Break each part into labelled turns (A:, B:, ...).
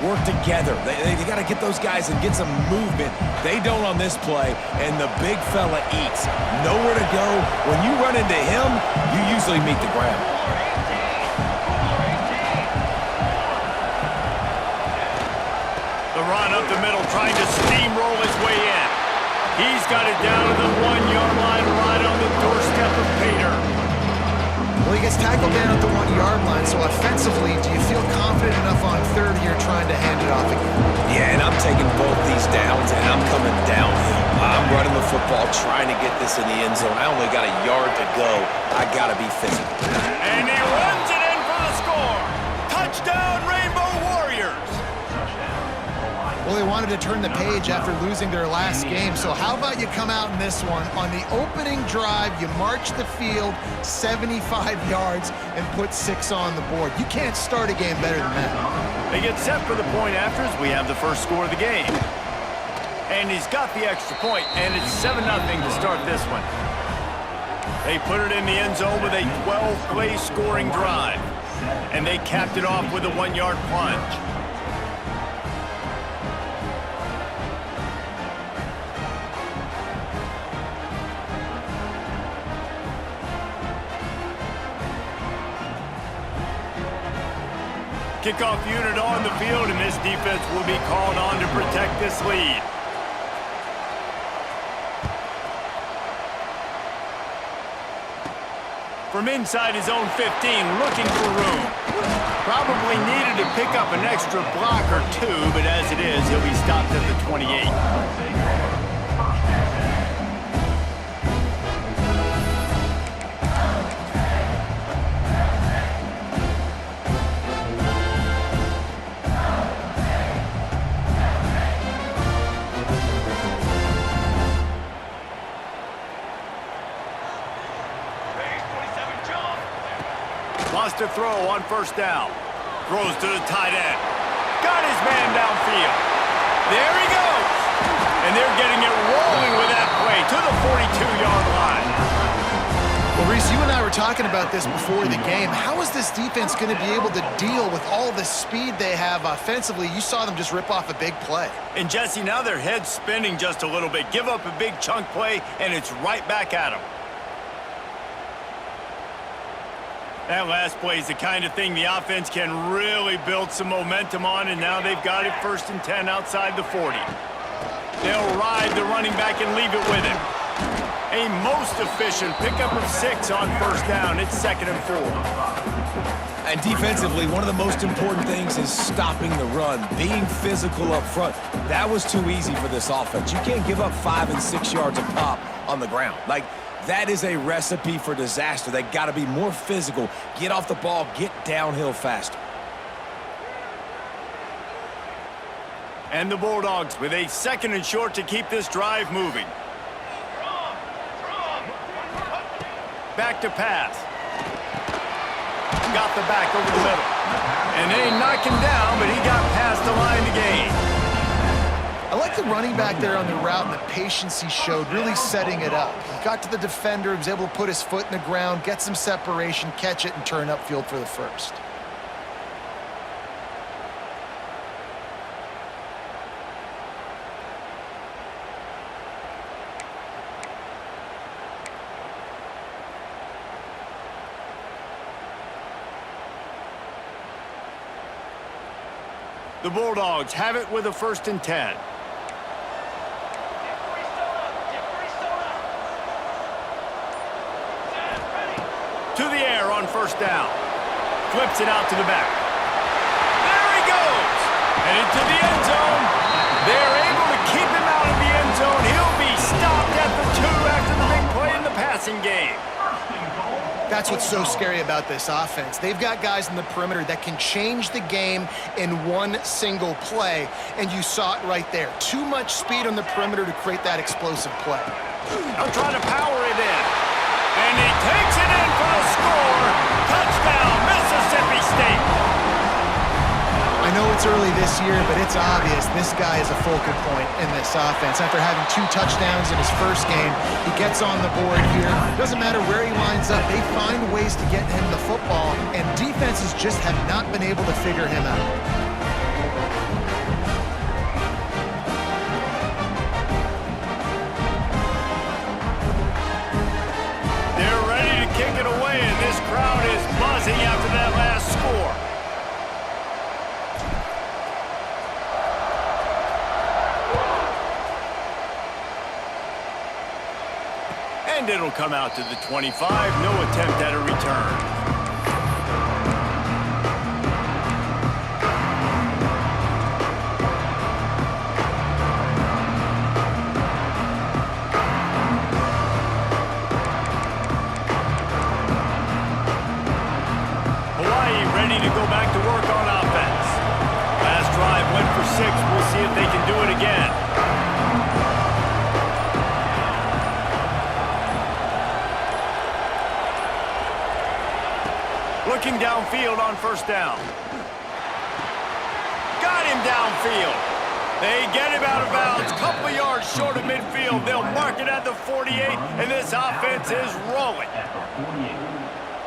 A: work together. They got to get those guys and get some movement. They don't on this play, and the big fella eats. Nowhere to go. When you run into him, you usually meet the ground.
B: The run up the middle, trying to steamroll his way in. He's got it down to the 1-yard line, right on the doorstep of Pater.
C: Well, he gets tackled down at the 1-yard line, so offensively, do you feel confident enough on third here trying to hand it off again?
A: Yeah, and I'm taking both these downs, and I'm coming downhill. I'm running the football, trying to get this in the end zone. I only got a yard to go. I got to be physical.
B: And he runs it in for the score. Touchdown, Rainbow Warriors.
C: Well, they wanted to turn the page after losing their last game, so how about you come out in this one? On the opening drive, you march the field 75 yards and put 6 on the board. You can't start a game better than that.
B: They get set for the point after as we have the first score of the game. And he's got the extra point, and it's 7-0 to start this one. They put it in the end zone with a 12-play scoring drive, and they capped it off with a 1-yard plunge. Kickoff unit on the field, and this defense will be called on to protect this lead. From inside his own 15, looking for room. Probably needed to pick up an extra block or two, but as it is, he'll be stopped at the 28. Lost a throw on first down. Throws to the tight end. Got his man downfield. There he goes. And they're getting it rolling with that play to the 42-yard line.
C: Well, Reese, you and I were talking about this before the game. How is this defense going to be able to deal with all the speed they have offensively? You saw them just rip off a big play.
B: And, Jesse, now their head's spinning just a little bit. Give up a big chunk play, and it's right back at them. That last play is the kind of thing the offense can really build some momentum on, and now they've got it 1st and 10 outside the 40. They'll ride the running back and leave it with him. A most efficient pickup of 6 on first down. It's 2nd and 4.
A: And defensively, one of the most important things is stopping the run, being physical up front. That was too easy for this offense. You can't give up 5 and 6 yards a pop on the ground. That is a recipe for disaster. They got to be more physical, get off the ball, get downhill faster.
B: And the Bulldogs with a 2nd and short to keep this drive moving. Back to pass. Got the back over the middle. And they knock him down, but he got past the line to gain.
C: I like the running back there on the route and the patience he showed, really setting it up. He got to the defender, was able to put his foot in the ground, get some separation, catch it, and turn upfield for the first.
B: The Bulldogs have it with a 1st and 10. To the air on first down. Flips it out to the back. There he goes! And into the end zone. They're able to keep him out of the end zone. He'll be stopped at the 2 after the big play in the passing game.
C: That's what's so scary about this offense. They've got guys in the perimeter that can change the game in one single play, and you saw it right there. Too much speed on the perimeter to create that explosive play.
B: They'll try to power it in. And he takes it in for the score. Touchdown, Mississippi State.
C: I know it's early this year, but it's obvious this guy is a focal point in this offense. After having 2 touchdowns in his first game, he gets on the board here. Doesn't matter where he lines up, they find ways to get him the football, and defenses just have not been able to figure him out.
B: And it'll come out to the 25. No attempt at a return. Ready to go back to work on offense. Last drive went for 6. We'll see if they can do it again. Looking downfield on first down. Got him downfield. They get him out of bounds. Couple of yards short of midfield. They'll mark it at the 48, and this offense is rolling.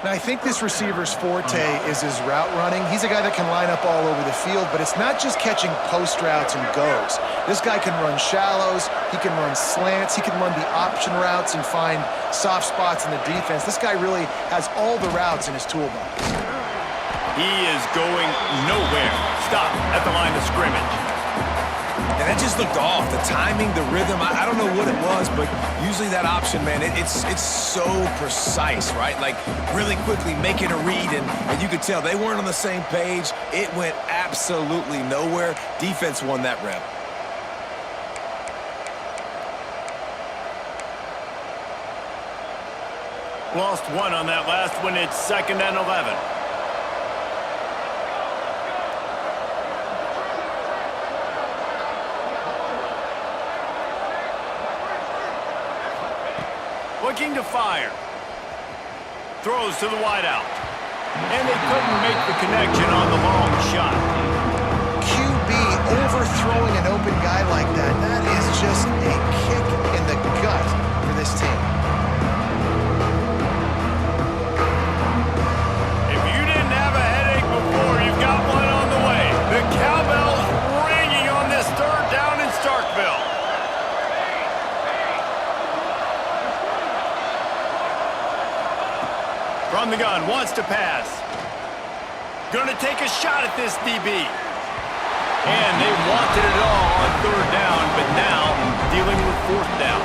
C: Now, I think this receiver's forte is his route running. He's a guy that can line up all over the field, but it's not just catching post routes and goes. This guy can run shallows, he can run slants, he can run the option routes and find soft spots in the defense. This guy really has all the routes in his toolbox.
B: He is going nowhere. Stop at the line of scrimmage.
A: And that just looked off. The timing, the rhythm, I don't know what it was, but usually that option, man, it's so precise, right? Like, really quickly making a read, and you could tell they weren't on the same page. It went absolutely nowhere. Defense won that rep.
B: Lost one on that last one. It's 2nd and 11. Looking to fire. Throws to the wideout. And they couldn't make the connection on the long shot.
C: QB overthrowing an open guy like that, that is just a kick in the gut for this team.
B: If you didn't have a headache before, you've got one on the way. The cowbell's ringing on this 3rd down in Starkville. From the gun, wants to pass. Gonna take a shot at this DB. And they wanted it all on 3rd down, but now dealing with 4th down.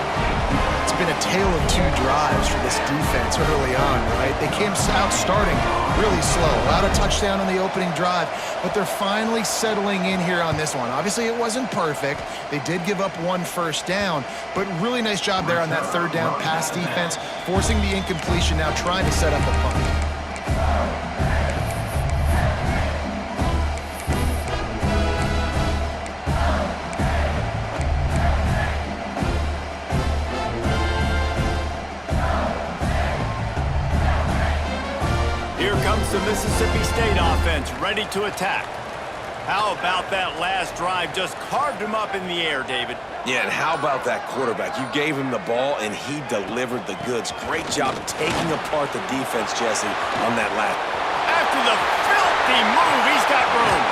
C: It's been a tale of 2 drives for this defense early on, right? They came out starting really slow. Allowed a touchdown on the opening drive, but they're finally settling in here on this one. Obviously, it wasn't perfect. They did give up 1 first down, but really nice job there on that 3rd down pass defense, forcing the incompletion, now trying to set up a punt.
B: Here comes the Mississippi State offense, ready to attack. How about that last drive? Just carved him up in the air, David.
A: Yeah, and how about that quarterback? You gave him the ball, and he delivered the goods. Great job taking apart the defense, Jesse, on that lap.
B: After the filthy move, he's got room.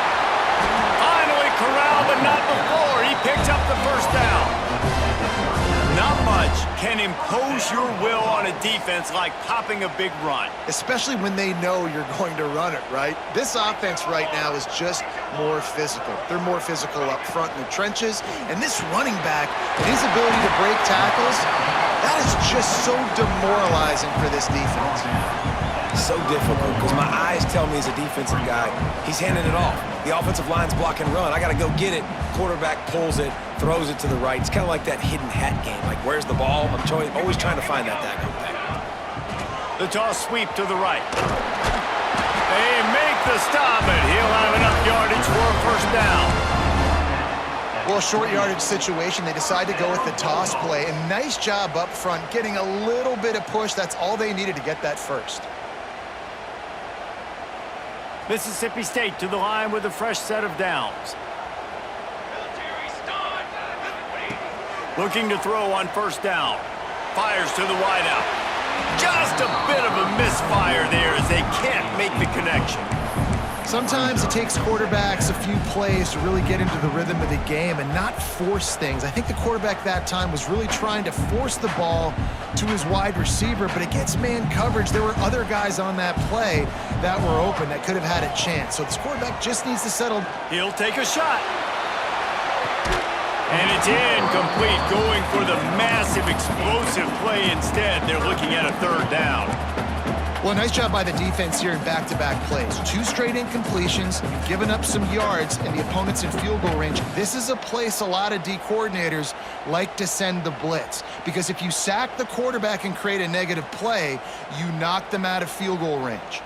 B: Finally corralled, but not before. He picks up the 1st down. Not much can impose your will on a defense like popping a big run.
C: Especially when they know you're going to run it, right? This offense right now is just more physical. They're more physical up front in the trenches, and this running back, his ability to break tackles, that is just so demoralizing for this defense.
A: So difficult because my eyes tell me as a defensive guy, he's handing it off. The offensive line's block and run. I got to go get it. Quarterback pulls it, throws it to the right. It's kind of like that hidden hat game. Like, where's the ball? I'm always trying to find that daggone thing.
B: The toss sweep to the right. They make the stop, and he'll have enough yardage for a 1st down.
C: Well, short yardage situation, they decide to go with the toss play, and nice job up front, getting a little bit of push. That's all they needed to get that 1st.
B: Mississippi State to the line with a fresh set of downs. Looking to throw on 1st down. Fires to the wideout. Just a bit of a misfire there as they can't make the connection.
C: Sometimes it takes quarterbacks a few plays to really get into the rhythm of the game and not force things. I think the quarterback that time was really trying to force the ball to his wide receiver, but against man coverage, there were other guys on that play that were open that could have had a chance. So this quarterback just needs to settle.
B: He'll take a shot. And it's incomplete, going for the massive explosive play instead. They're looking at a third down.
C: Well, nice job by the defense here in back-to-back plays. 2 straight incompletions, you've given up some yards, and the opponent's in field goal range. This is a place a lot of D coordinators like to send the blitz, because if you sack the quarterback and create a negative play, you knock them out of field goal range.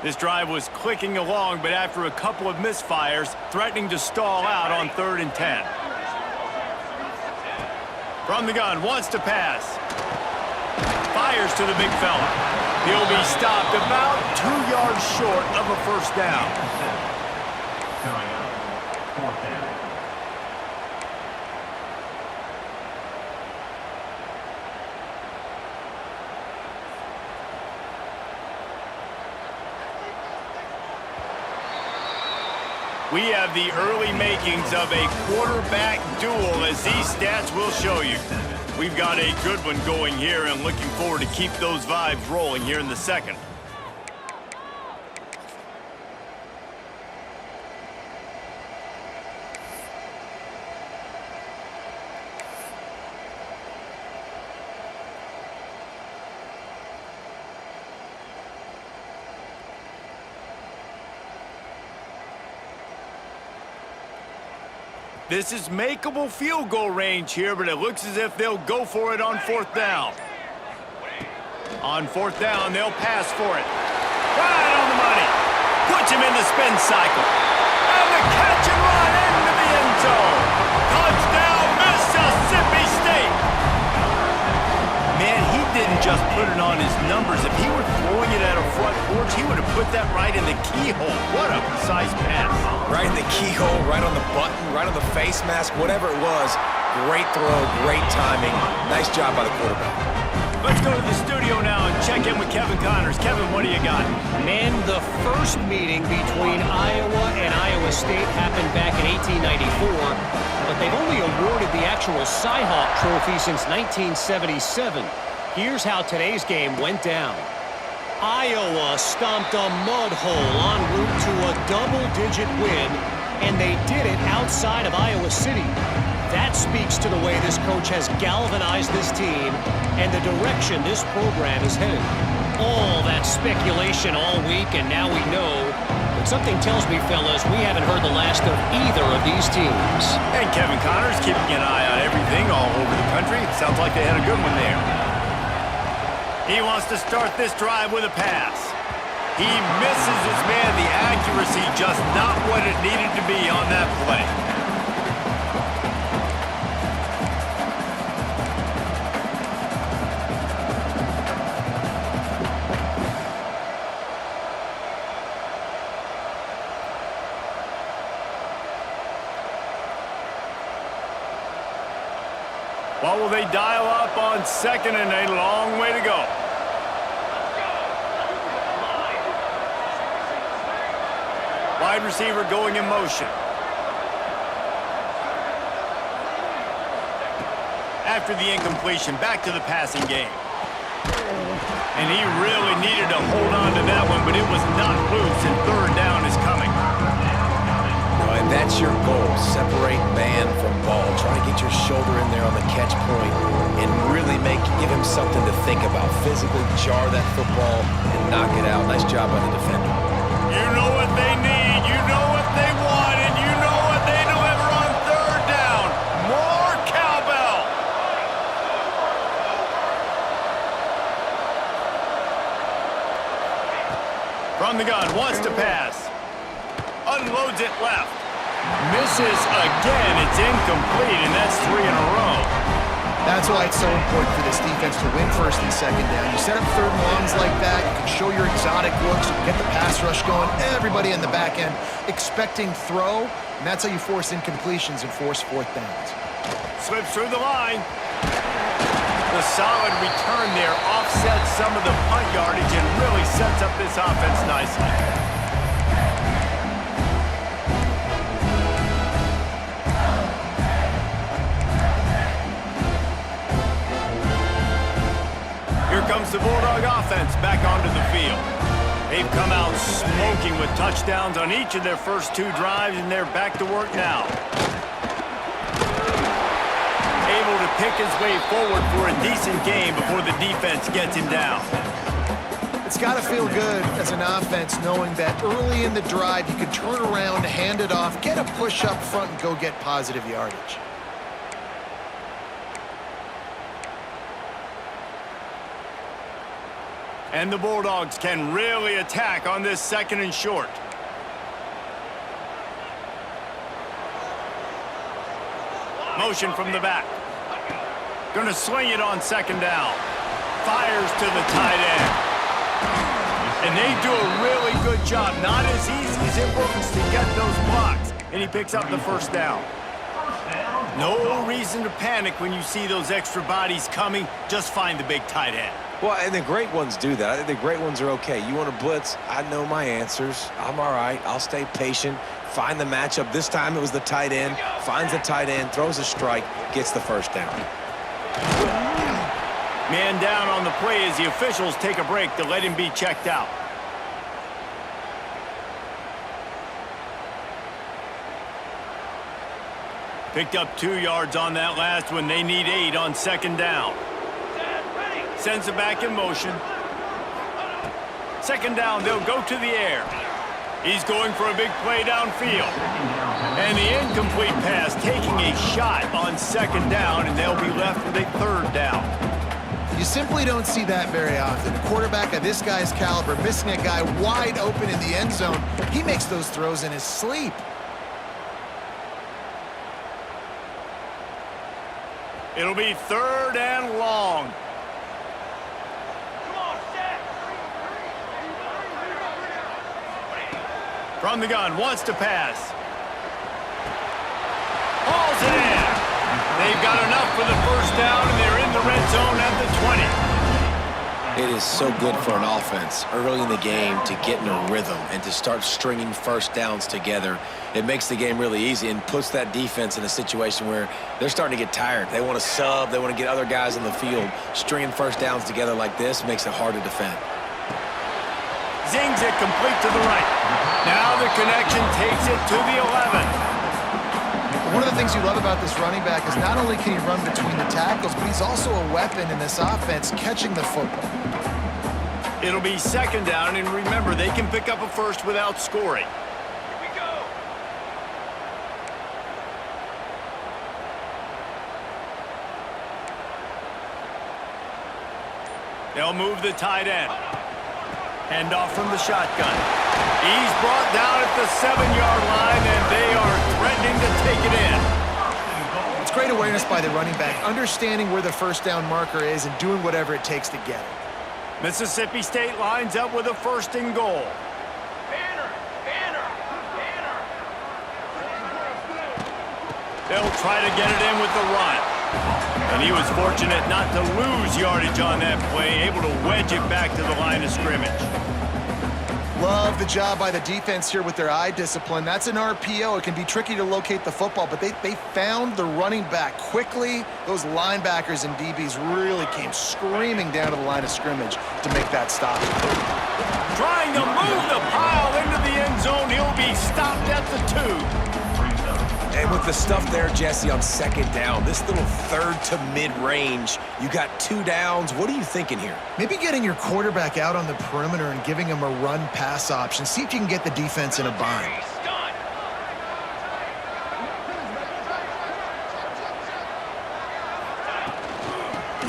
B: This drive was clicking along, but after a couple of misfires, threatening to stall out on 3rd and 10. From the gun, wants to pass. Fires to the big fella. He'll be stopped about 2 yards short of a first down. We have the early makings of a quarterback duel, as these stats will show you. We've got a good one going here and looking forward to keep those vibes rolling here in the second. This is makeable field goal range here, but it looks as if they'll go for it on 4th down. On 4th down, they'll pass for it. Right on the money. Puts him in the spin cycle. And the catch and run into the end zone. Touchdown, Mississippi State. Man, he didn't just put it on his numbers. If he were throwing it at a front porch, he would have put that right in the keyhole. What a precise pass.
A: Right in the keyhole, right on the button, right on the face mask, whatever it was. Great throw, great timing. Nice job by the quarterback.
B: Let's go to the studio now and check in with Kevin Connors. Kevin, what do you got?
D: Men, the first meeting between Iowa and Iowa State happened back in 1894, but they've only awarded the actual Cy-Hawk Trophy since 1977. Here's how today's game went down. Iowa stomped a mud hole en route to a double-digit win, and they did it outside of Iowa City. That speaks to the way this coach has galvanized this team and the direction this program is headed. All that speculation all week, and now we know. But something tells me, fellas, we haven't heard the last of either of these teams.
B: And Kevin Connors keeping an eye on everything all over the country. It sounds like they had a good one there. He wants to start this drive with a pass. He misses his man. The accuracy just not what it needed to be on that play. What will they dial up on 2nd and a long way to go? Wide receiver going in motion. After the incompletion, back to the passing game. And he really needed to hold on to that one, but it was not loose, and 3rd down is coming.
A: And that's your goal. Separate man from ball. Try to get your shoulder in there on the catch point and really give him something to think about. Physically jar that football and knock it out. Nice job by the defender.
B: You know what they need. You know what they want. And you know what they deliver on 3rd down. More cowbell. From the gun. Wants to pass. Unloads it left. Misses again. It's incomplete, and that's 3 in a row.
C: That's why it's so important for this defense to win 1st and 2nd down. You set up 3rd and longs like that, you can show your exotic looks, you can get the pass rush going, everybody in the back end expecting throw, and that's how you force incompletions and force 4th downs.
B: Slips through the line. The solid return there offsets some of the punt yardage and really sets up this offense nicely. Here comes the Bulldog offense back onto the field. They've come out smoking with touchdowns on each of their first 2 drives, and they're back to work now. pick his way forward for a decent game before the defense gets him down.
C: It's got to feel good as an offense knowing that early in the drive you can turn around, hand it off, get a push up front, and go get positive yardage.
B: And the Bulldogs can really attack on this 2nd and short. Motion from the back. Gonna swing it on 2nd down. Fires to the tight end. And they do a really good job. Not as easy as it looks to get those blocks. And he picks up the 1st down. No reason to panic when you see those extra bodies coming. Just find the big tight end.
A: Well, and the great ones do that. I think the great ones are okay. You want to blitz? I know my answers. I'm all right. I'll stay patient. Find the matchup. This time it was the tight end. Finds the tight end, throws a strike, gets the 1st down.
B: Man down on the play as the officials take a break to let him be checked out. Picked up 2 yards on that last one. They need 8 on 2nd down. Sends it back in motion. 2nd down, they'll go to the air. He's going for a big play downfield. And the incomplete pass taking a shot on 2nd down, and they'll be left with a 3rd down.
C: You simply don't see that very often. A quarterback of this guy's caliber missing a guy wide open in the end zone. He makes those throws in his sleep.
B: It'll be 3rd and long. From the gun, wants to pass. Hauls it in. They've got enough for the 1st down, and they're in the red zone at the 20.
A: It is so good for an offense early in the game to get in a rhythm and to start stringing 1st downs together. It makes the game really easy and puts that defense in a situation where they're starting to get tired. They want to sub. They want to get other guys on the field. Stringing 1st downs together like this makes it hard to defend.
B: Zings it complete to the right. Now the connection takes it to the 11.
C: One of the things you love about this running back is not only can he run between the tackles, but he's also a weapon in this offense catching the football.
B: It'll be 2nd down, and remember, they can pick up a 1st without scoring. Here we go. They'll move the tight end. Hand off from the shotgun. He's brought down at the 7-yard line, and they are threatening to take it in.
C: It's great awareness by the running back, understanding where the 1st down marker is and doing whatever it takes to get it.
B: Mississippi State lines up with a 1st and goal. They'll try to get it in with the run. And he was fortunate not to lose yardage on that play, able to wedge it back to the line of scrimmage.
C: Love the job by the defense here with their eye discipline. That's an RPO. It can be tricky to locate the football, but they found the running back quickly. Those linebackers and DBs really came screaming down to the line of scrimmage to make that stop.
B: Trying to move the pile into the end zone. He'll be stopped at the 2.
A: And with the stuff there, Jesse, on 2nd down, this little 3rd to mid-range, you got 2 downs. What are you thinking here?
C: Maybe getting your quarterback out on the perimeter and giving him a run-pass option. See if you can get the defense in a bind.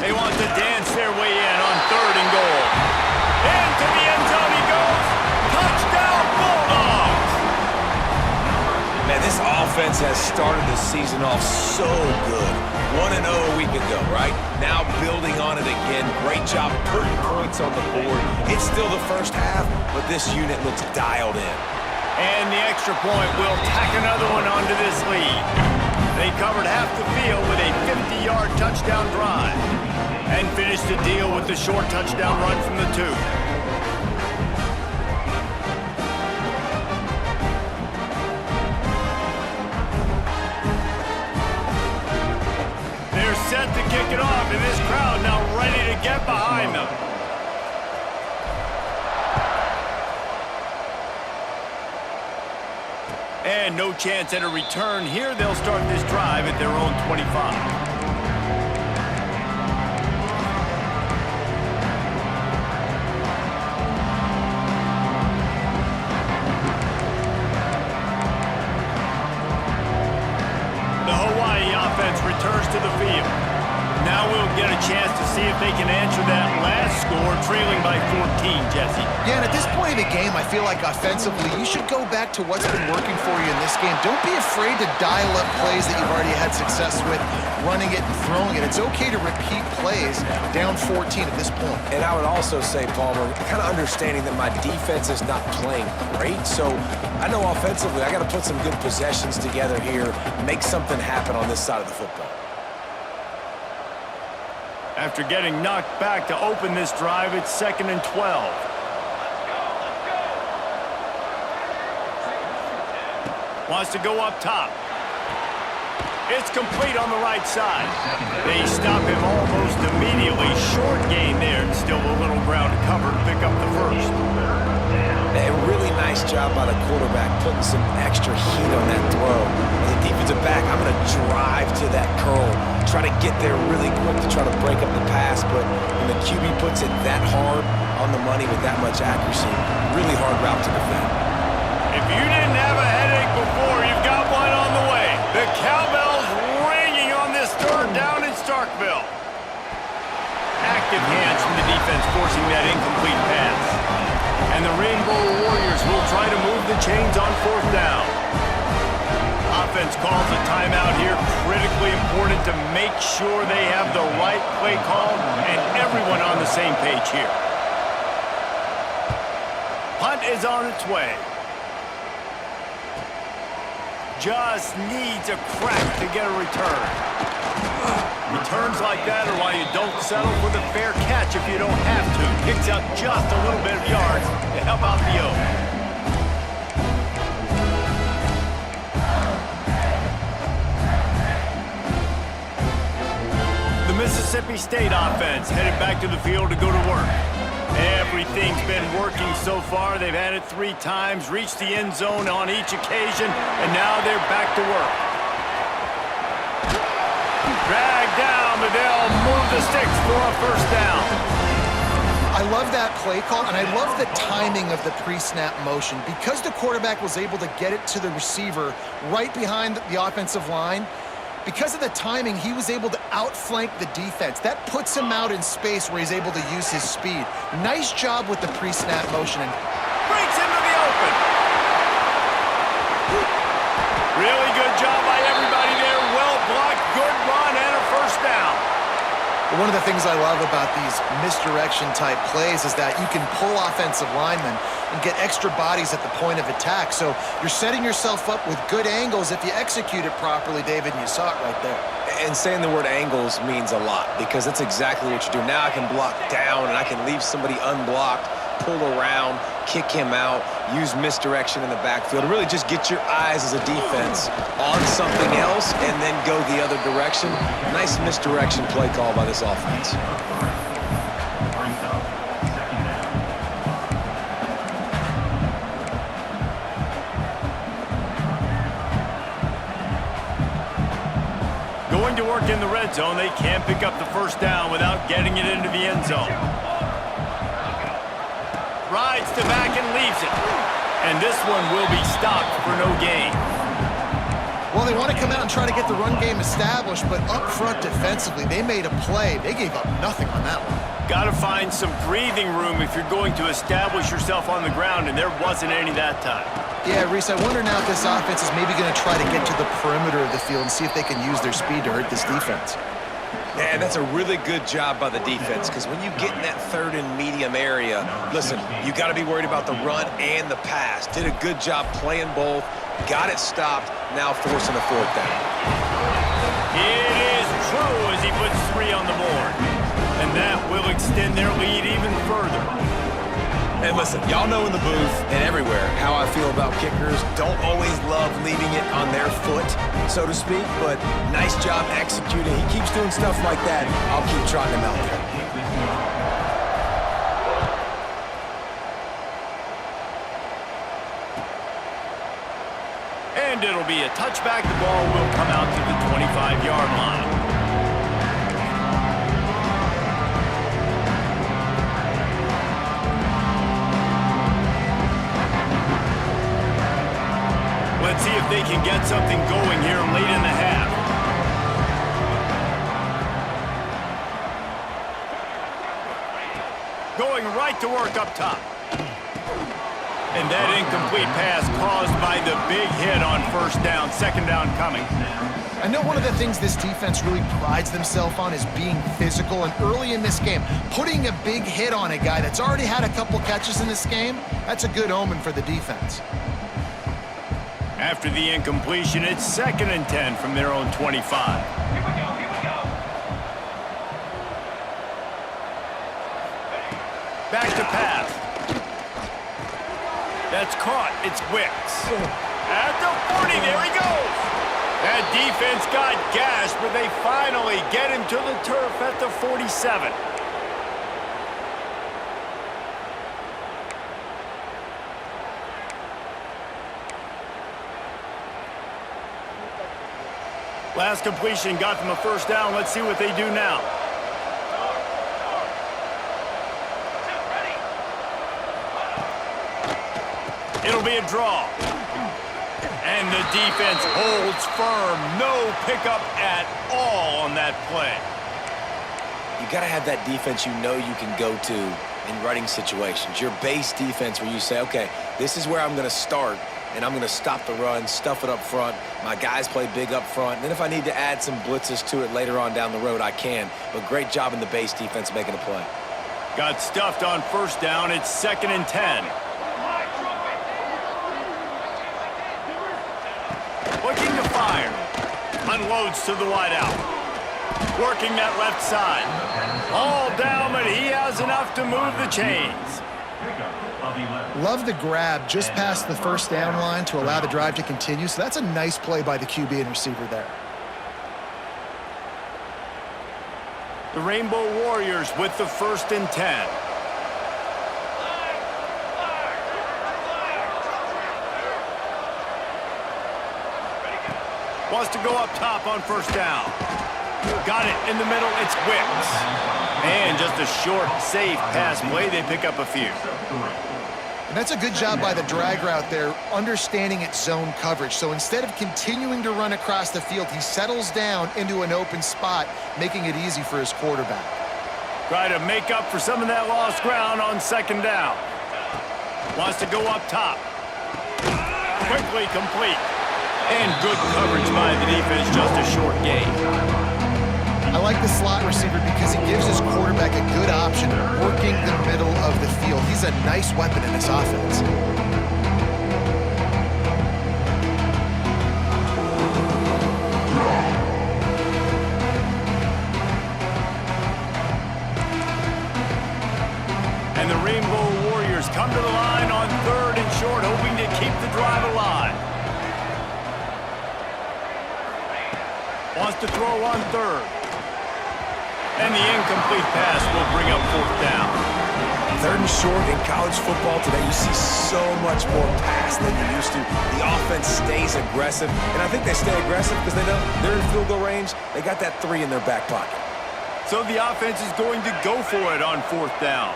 B: They want to dance their way in on 3rd and goal. Into the end zone he goes. Touchdown, Bulldogs!
A: Man, this offense has started the season off so good. 1-0 a week ago, right? Now building on it again. Great job putting points on the board. It's still the 1st half, but this unit looks dialed in.
B: And the extra point will tack another one onto this lead. They covered half the field with a 50-yard touchdown drive and finished the deal with the short touchdown run from the 2. They're set to kick it off, and this crowd now ready to get behind them. And no chance at a return here. They'll start this drive at their own 25. offense returns to the field. Now we'll get a chance to see if they can answer that last score, trailing by 14, Jesse.
C: Yeah, and at this point of the game, I feel like offensively, you should go back to what's been working for you in this game. Don't be afraid to dial up plays that you've already had success with, running it and throwing it. It's okay to repeat plays down 14 at this point.
A: And I would also say, Palmer, kind of understanding that my defense is not playing great, so I know offensively I got to put some good possessions together here, make something happen on this side of the football.
B: After getting knocked back to open this drive, it's 2nd and 12. Wants to go up top. It's complete on the right side. They stop him almost immediately. Short gain there. Still a little ground to cover to pick up the first.
A: A really nice job by the quarterback putting some extra heat on that throw. As a defensive back, I'm going to drive to that curl, try to get there really quick to try to break up the pass, but when the QB puts it that hard on the money with that much accuracy, really hard route to defend.
B: If you didn't have a headache before, you've got one on the way. The cowbell's ringing on this 3rd down in Starkville. Active hands from the defense forcing that incomplete pass. And the Rainbow Warriors will try to move the chains on 4th down. Offense calls a timeout here. Critically important to make sure they have the right play call and everyone on the same page here. Punt is on its way. Just needs a crack to get a return. Returns like that are why you don't settle for the fair catch if you don't have to. Picks up just a little bit of yards to help out the O. The Mississippi State offense headed back to the field to go to work. Everything's been working so far. They've had it 3 times, reached the end zone on each occasion, and now they're back to work. Dragged down, but they'll move the sticks for a 1st down.
C: I love that play call, and I love the timing of the pre-snap motion. Because the quarterback was able to get it to the receiver right behind the offensive line, because of the timing, he was able to outflank the defense. That puts him out in space where he's able to use his speed. Nice job with the pre-snap motion.
B: Breaks into the open. Really good job by everybody there. Well blocked, good run, and a 1st down.
C: One of the things I love about these misdirection-type plays is that you can pull offensive linemen and get extra bodies at the point of attack. So you're setting yourself up with good angles if you execute it properly, David, and you saw it right there.
A: And saying the word angles means a lot because that's exactly what you do. Now I can block down and I can leave somebody unblocked, pull around, kick him out, use misdirection in the backfield. Really just get your eyes as a defense on something else and then go the other direction. Nice misdirection play call by this offense.
B: Going to work in the red zone, they can't pick up the 1st down without getting it into the end zone. Rides to back and leaves it. And this one will be stopped for no gain.
C: Well, they want to come out and try to get the run game established, but up front defensively, they made a play. They gave up nothing on that one.
B: Got to find some breathing room if you're going to establish yourself on the ground, and there wasn't any that time.
C: Yeah, Reese, I wonder now if this offense is maybe going to try to get to the perimeter of the field and see if they can use their speed to hurt this defense.
A: Yeah, that's a really good job by the defense because when you get in that 3rd and medium area, listen, you got to be worried about the run and the pass. Did a good job playing both, got it stopped, now forcing a 4th down.
B: It is true as he puts 3 on the board. And that will extend their lead even further.
A: And listen, y'all know in the booth and everywhere how I feel about kickers. Don't always love leaving it on their foot, so to speak, but nice job executing. He keeps doing stuff like that. I'll keep trotting him out
B: there. And it'll be a touchback. The ball will come out to the 25-yard line. Let's see if they can get something going here late in the half. right to work up top. And that incomplete pass caused by the big hit on first down. Second down coming.
C: I know one of the things this defense really prides themselves on is being physical, and early in this game, putting a big hit on a guy that's already had a couple catches in this game, that's a good omen for the defense.
B: After the incompletion, it's 2nd and 10 from their own 25. Back to pass. That's caught. It's Wicks. At the 40, there he goes. That defense got gashed, but they finally get him to the turf at the 47. Last completion got them a first down. Let's see what they do now. It'll be a draw. And the defense holds firm. No pickup at all on that play.
A: You got to have that defense you know you can go to in running situations. Your base defense where you say, okay, this is where I'm going to start, and I'm going to stop the run, stuff it up front. My guys play big up front. And then if I need to add some blitzes to it later on down the road, I can. But great job in the base defense making a play.
B: Got stuffed on first down. It's 2nd and 10. Looking to fire. Unloads to the wideout. Working that left side. All down, but he has enough to move the chains.
C: Love the grab just past the first down line to allow the drive to continue. So that's a nice play by the QB and receiver there.
B: The Rainbow Warriors with the 1st and 10. Wants to go up top on first down. Got it in the middle. It's Wicks. And just a short, safe pass play. They pick up a few.
C: And that's a good job by the drag route there, understanding its zone coverage. So instead of continuing to run across the field, he settles down into an open spot, making it easy for his quarterback.
B: Try to make up for some of that lost ground on second down. Wants to go up top. Quickly complete. And good coverage by the defense, just a short gain.
C: I like the slot receiver because he gives his quarterback a good option working the middle of the field. He's a nice weapon in this offense.
B: And the Rainbow Warriors come to the line on 3rd and short, hoping to keep the drive alive. Wants to throw on 3rd. And the incomplete pass will bring up 4th down.
A: 3rd and short in college football today, you see so much more pass than you used to. The offense stays aggressive, and I think they stay aggressive because they know they're in field goal range. They got that 3 in their back pocket.
B: So the offense is going to go for it on 4th down.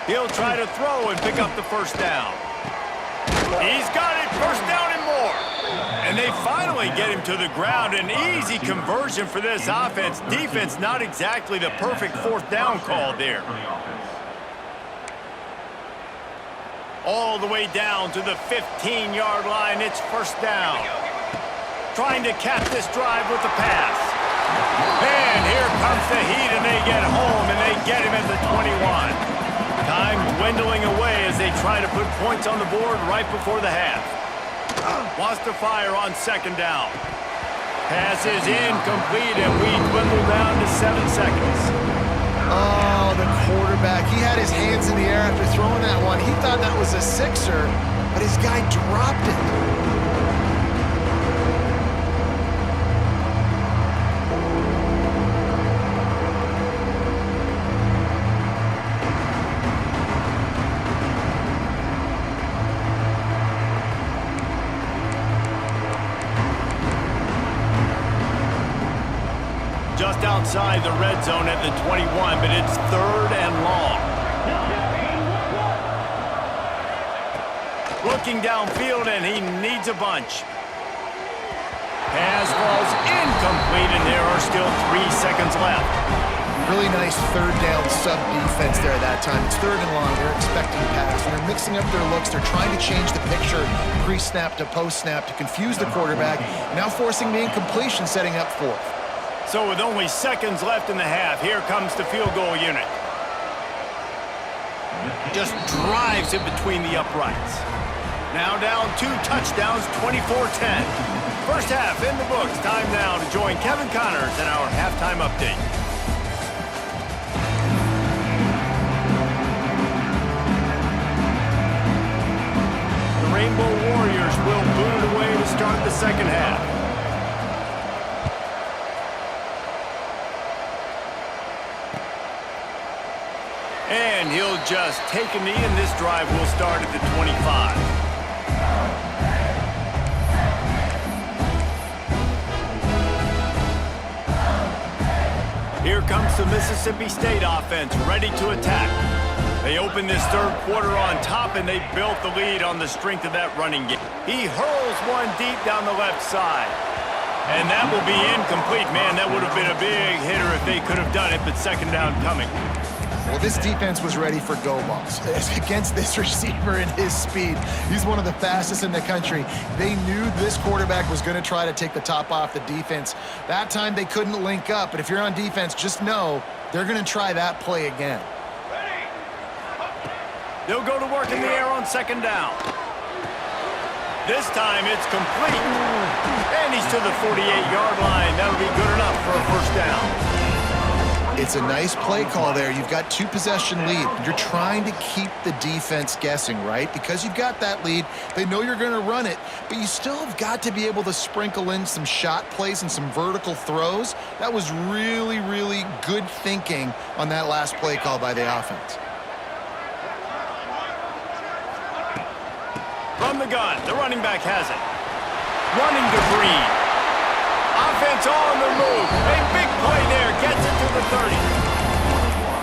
B: He'll try to throw and pick up the first down. He's got it, first down and more. And they finally get him to the ground. An easy conversion for this offense. Defense not exactly the perfect 4th down call there. All the way down to the 15-yard line. It's first down. Trying to cap this drive with the pass. And here comes the heat, and they get home, and they get him at the 21. Time dwindling away as they try to put points on the board right before the half. Wants to fire on second down. Pass is incomplete, and we dwindle down to 7 seconds.
C: Oh, the quarterback. He had his hands in the air after throwing that one. He thought that was a sixer, but his guy dropped it.
B: Just outside the red zone at the 21, but it's 3rd and long. Looking downfield, and he needs a bunch. Pass falls incomplete, and there are still 3 seconds left.
C: Really nice third down sub defense there that time. It's third and long. They're expecting pass. And they're mixing up their looks. They're trying to change the picture pre-snap to post-snap to confuse the quarterback. Now forcing the incompletion, setting up fourth.
B: So with only seconds left in the half, here comes the field goal unit. Just drives it between the uprights. Now down 2 touchdowns, 24-10. First half in the books. Time now to join Kevin Connors in our halftime update. The Rainbow Warriors will boot it away to start the second half. And he'll just take a knee, and this drive will start at the 25. Here comes the Mississippi State offense, ready to attack. They open this third quarter on top, and they built the lead on the strength of that running game. He hurls one deep down the left side. And that will be incomplete. Man, that would have been a big hitter if they could have done it, but second down coming.
C: Well, this defense was ready for go balls against this receiver and his speed. He's one of the fastest in the country. They knew this quarterback was going to try to take the top off the defense. That time they couldn't link up, but if you're on defense, just know they're going to try that play again.
B: They'll go to work in the air on second down. This time it's complete. And he's to the 48-yard line. That'll be good enough for a first down.
C: It's a nice play call there. You've got 2-possession lead. You're trying to keep the defense guessing, right? Because you've got that lead, they know you're going to run it, but you still have got to be able to sprinkle in some shot plays and some vertical throws. That was really, really good thinking on that last play call by the offense.
B: From the gun, the running back has it. Running to Green. Offense on the move. A big play there. Gets it to the 30.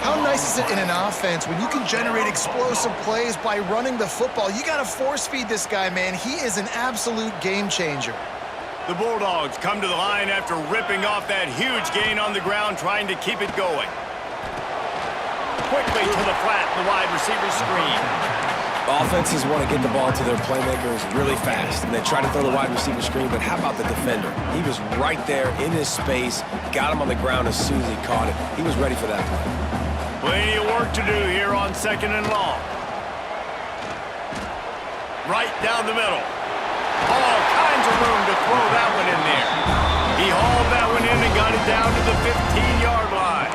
C: How nice is it in an offense when you can generate explosive plays by running the football? You got to force feed this guy, man. He is an absolute game changer.
B: The Bulldogs come to the line after ripping off that huge gain on the ground, trying to keep it going. Quickly to the flat, the wide receiver screen.
A: Offenses want to get the ball to their playmakers really fast, and they try to throw the wide receiver screen, but how about the defender? He was right there in his space, got him on the ground as soon as he caught it. He was ready for that play.
B: Plenty of work to do here on second and long. Right down the middle. All kinds of room to throw that one in there. He hauled that one in and got it down to the 15-yard line.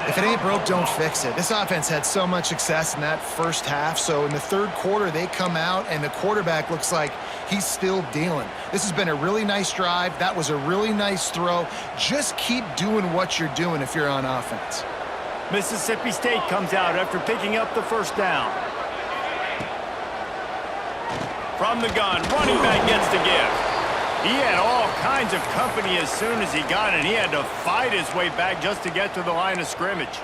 C: If it ain't broke, don't fix it. This offense had so much success in that first half, so in the third quarter, they come out, and the quarterback looks like he's still dealing. This has been a really nice drive. That was a really nice throw. Just keep doing what you're doing if you're on offense.
B: Mississippi State comes out after picking up the first down. From the gun, running back gets the give. He had all kinds of company as soon as he got it. He had to fight his way back just to get to the line of scrimmage.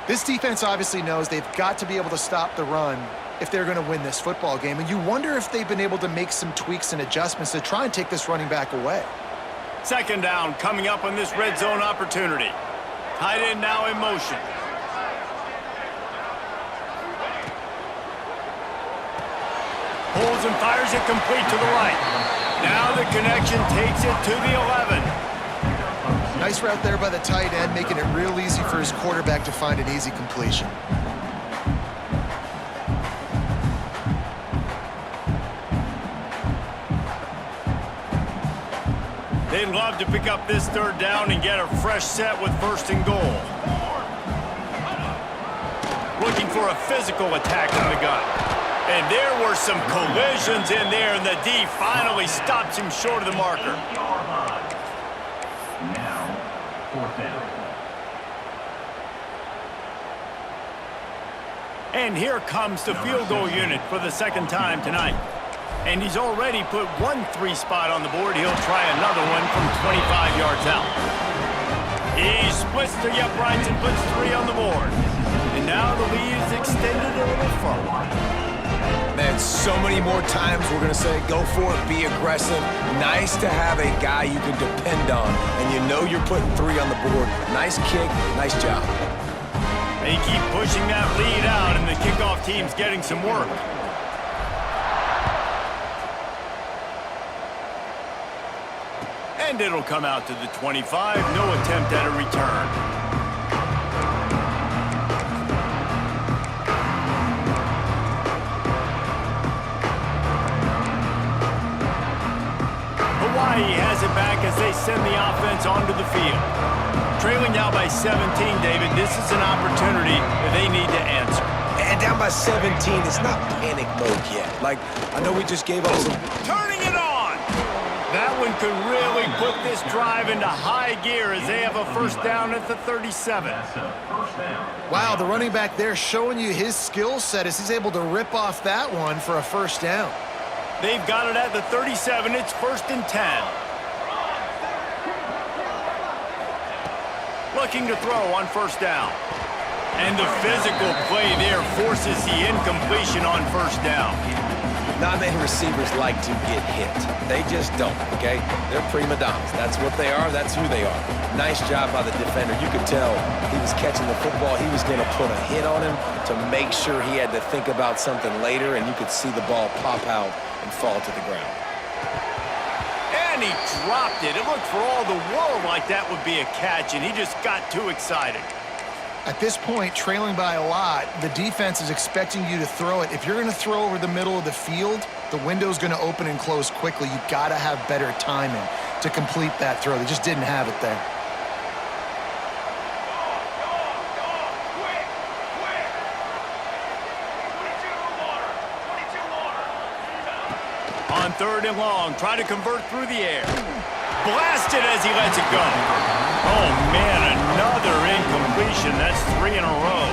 C: This defense obviously knows they've got to be able to stop the run if they're going to win this football game. And you wonder if they've been able to make some tweaks and adjustments to try and take this running back away.
B: Second down coming up on this red zone opportunity. Tight end now in motion. Pulls and fires it complete to the right. Now the connection takes it to the 11.
C: Nice route there by the tight end, making it real easy for his quarterback to find an easy completion.
B: They'd love to pick up this third down and get a fresh set with first and goal. Looking for a physical attack on the gun. And there were some collisions in there, and the D finally stops him short of the marker.
E: Now, fourth down.
B: And here comes the field goal unit for the second time tonight. And he's already put 1-3 spot on the board. He'll try another one from 25 yards out. He splits the uprights and puts 3 on the board. And now the lead is extended a little further.
A: And so many more times we're going to say, go for it, be aggressive. Nice to have a guy you can depend on, and you know you're putting 3 on the board. Nice kick, nice job.
B: They keep pushing that lead out, and the kickoff team's getting some work. And it'll come out to the 25. No attempt at a return. Hawaii has it back as they send the offense onto the field. Trailing now by 17, David. This is an opportunity that they need to answer.
A: And down by 17, it's not panic mode yet. Like, I know we just gave up some...
B: Turning it on! That one could really put this drive into high gear as they have a first down at the 37.
C: Wow, the running back there showing you his skill set as he's able to rip off that one for a first down.
B: They've got it at the 37. It's 1st and 10. Looking to throw on first down. And the physical play there forces the incompletion on first down.
A: Not many receivers like to get hit. They just don't, okay? They're prima donnas. That's what they are. That's who they are. Nice job by the defender. You could tell he was catching the football. He was going to put a hit on him to make sure he had to think about something later, and you could see the ball pop out and fall to the ground.
B: And he dropped it. It looked for all the world like that would be a catch, and he just got too excited.
C: At this point, trailing by a lot, the defense is expecting you to throw it. If you're going to throw over the middle of the field, the window's going to open and close quickly. You've got to have better timing to complete that throw. They just didn't have it there.
B: On 3rd and long, try to convert through the air. Blasted as he lets it go. Oh, man, another incompletion. That's 3 in a row.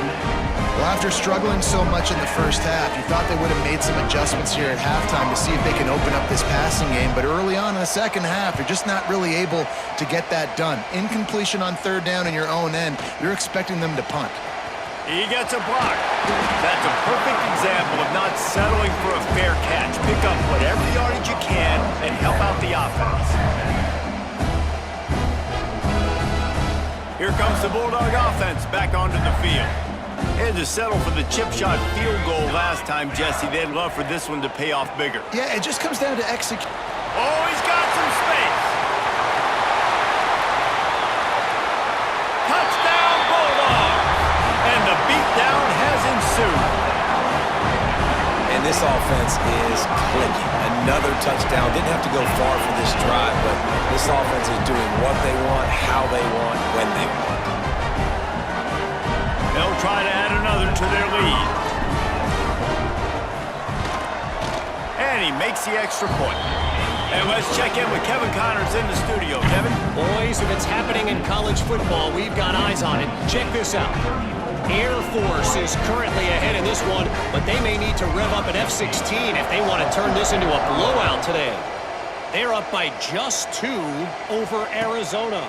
C: Well, after struggling so much in the first half, you thought they would have made some adjustments here at halftime to see if they can open up this passing game. But early on in the second half, you're just not really able to get that done. Incompletion on 3rd down in your own end, you're expecting them to punt.
B: He gets a block. That's a perfect example of not settling for a fair catch. Pick up whatever yardage you can and help out the offense. Here comes the Bulldog offense back onto the field. They had to settle for the chip shot field goal last time, Jesse. They'd love for this one to pay off bigger.
C: Yeah, it just comes down to execute.
B: Oh, he's got some space. Touchdown, Bulldogs! And the beatdown has ensued.
A: And this offense is clicking. Another touchdown. Didn't have to go far for this drive, but this offense is doing what they want, how they want, when they want.
B: They'll try to add another to their lead. And he makes the extra point. And let's check in with Kevin Connors in the studio. Kevin?
D: Boys, if it's happening in college football, we've got eyes on it. Check this out. Air Force is currently ahead in this one, but they may need to rev up an F-16 if they want to turn this into a blowout today. They're up by just 2 over Arizona.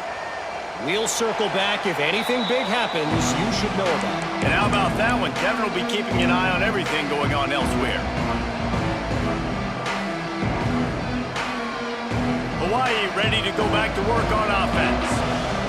D: We'll circle back. If anything big happens, you should know about it.
B: And how about that one? Kevin will be keeping an eye on everything going on elsewhere. Hawaii ready to go back to work on offense.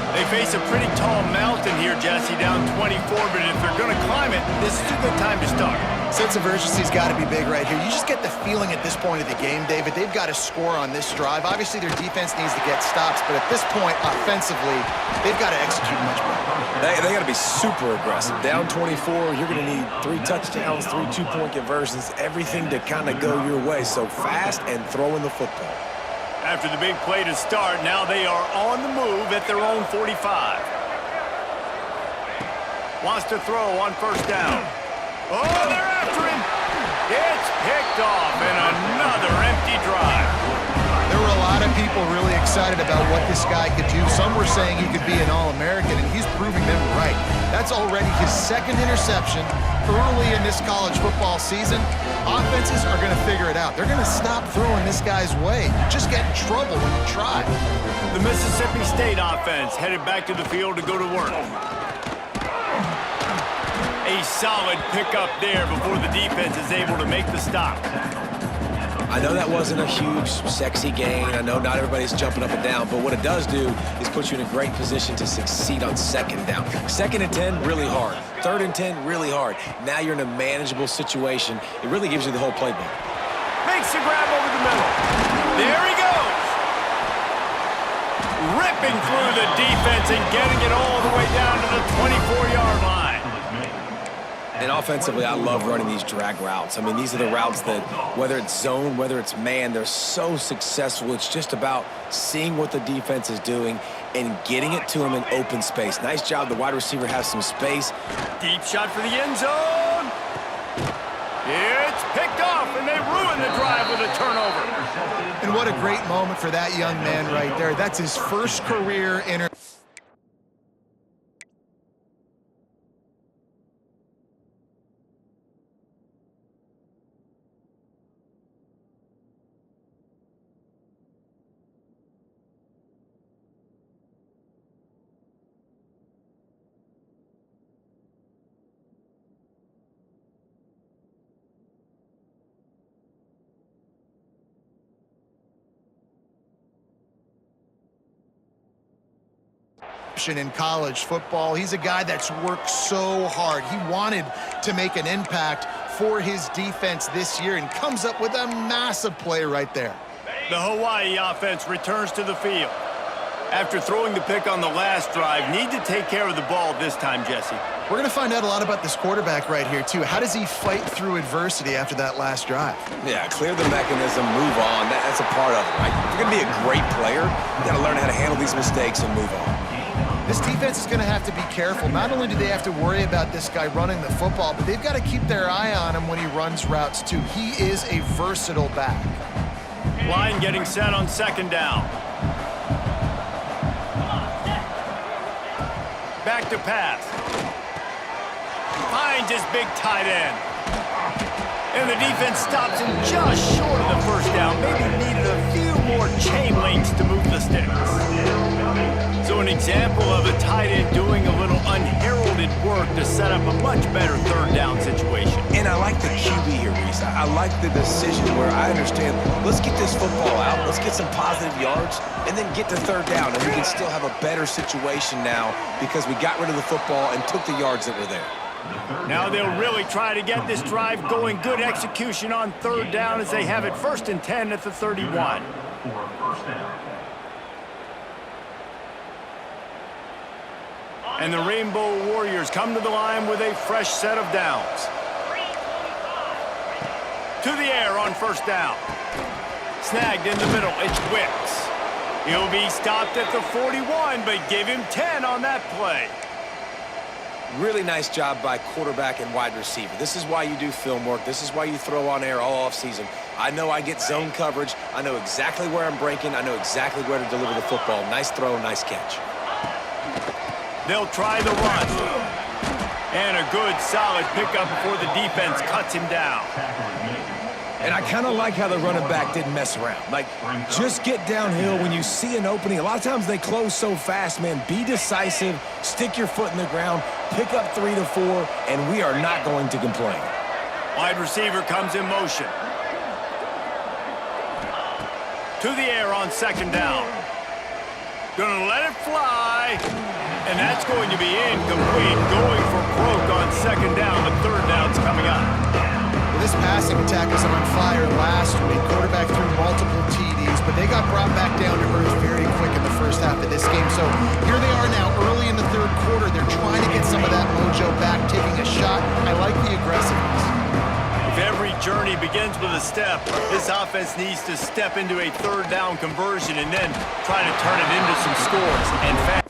B: They face a pretty tall mountain here, Jesse, down 24, but if they're going to climb it, this is a good time to start.
C: Sense of urgency's got to be big right here. You just get the feeling at this point of the game, David, they've got to score on this drive. Obviously, their defense needs to get stops, but at this point, offensively, they've got to execute much better.
A: They got to be super aggressive. Down 24, you're going to need 3 touchdowns, 3 two-point conversions, everything to kind of go your way. So fast and throwing the football.
B: After the big play to start, now they are on the move at their own 45. Wants to throw on first down. Oh, they're after him. It's picked off, and another empty drive.
C: There were a lot of people really excited about what this guy could do. Some were saying he could be an All-American, and he's proving them right. That's already his 2nd interception early in this college football season. Offenses are going to figure it out. They're going to stop throwing this guy's way. You just get in trouble when you try.
B: The Mississippi State offense headed back to the field to go to work. A solid pickup there before the defense is able to make the stop.
A: I know that wasn't a huge, sexy gain. I know not everybody's jumping up and down, but what it does do is put you in a great position to succeed on second down. 2nd and 10, really hard. 3rd and 10, really hard. Now you're in a manageable situation. It really gives you the whole playbook.
B: Makes the grab over the middle. There he goes. Ripping through the defense and getting it all the way down to the 24-yard line.
A: And offensively, I love running these drag routes. I mean, these are the routes that, whether it's zone, whether it's man, they're so successful. It's just about seeing what the defense is doing and getting it to them in open space. Nice job. The wide receiver has some space.
B: Deep shot for the end zone. It's picked off, and they ruin the drive with a turnover.
C: And what a great moment for that young man right there. That's his first career interception. In college football. He's a guy that's worked so hard. He wanted to make an impact for his defense this year and comes up with a massive play right there.
B: The Hawaii offense returns to the field. After throwing the pick on the last drive, need to take care of the ball this time, Jesse.
C: We're going to find out a lot about this quarterback right here, too. How does he fight through adversity after that last drive?
A: Yeah, clear the mechanism, move on. That's a part of it, right? If you're going to be a great player, you got to learn how to handle these mistakes and move on.
C: This defense is going to have to be careful. Not only do they have to worry about this guy running the football, but they've got to keep their eye on him when he runs routes, too. He is a versatile back.
B: Line getting set on 2nd down. Back to pass. Finds his big tight end. And the defense stops him just short of the 1st down. Maybe needed a few more chain links to move the sticks. So an example of a tight end doing a little unheralded work to set up a much better 3rd down situation.
A: And I like the QB here, Reese. I like the decision where I understand, let's get this football out, let's get some positive yards, and then get to 3rd down, and we can still have a better situation now because we got rid of the football and took the yards that were there.
B: Now they'll really try to get this drive going. Good execution on 3rd down as they have it 1st and 10 at the 31.
E: For first down.
B: And the Rainbow Warriors come to the line with a fresh set of downs. To the air on 1st down. Snagged in the middle, it's Wicks. He'll be stopped at the 41, but give him 10 on that play.
A: Really nice job by quarterback and wide receiver. This is why you do film work. This is why you throw on air all offseason. I know I get zone coverage. I know exactly where I'm breaking. I know exactly where to deliver the football. Nice throw, nice catch.
B: They'll try the run. And a good, solid pickup before the defense cuts him down.
A: And I kind of like how the running back didn't mess around. Like, just get downhill when you see an opening. A lot of times they close so fast, man. Be decisive, stick your foot in the ground, pick up 3 to 4, and we are not going to complain.
B: Wide receiver comes in motion. To the air on 2nd down. Gonna let it fly. And that's going to be incomplete. Going for broke on 2nd down, but 3rd down's coming up.
C: This passing attack was on fire last week. Quarterback threw multiple TDs, but they got brought back down to earth very quick in the 1st half of this game. So here they are now early in the 3rd quarter. They're trying to get some of that mojo back, taking a shot. I like the aggressiveness.
B: If every journey begins with a step, this offense needs to step into a 3rd down conversion and then try to turn it into some scores and fast.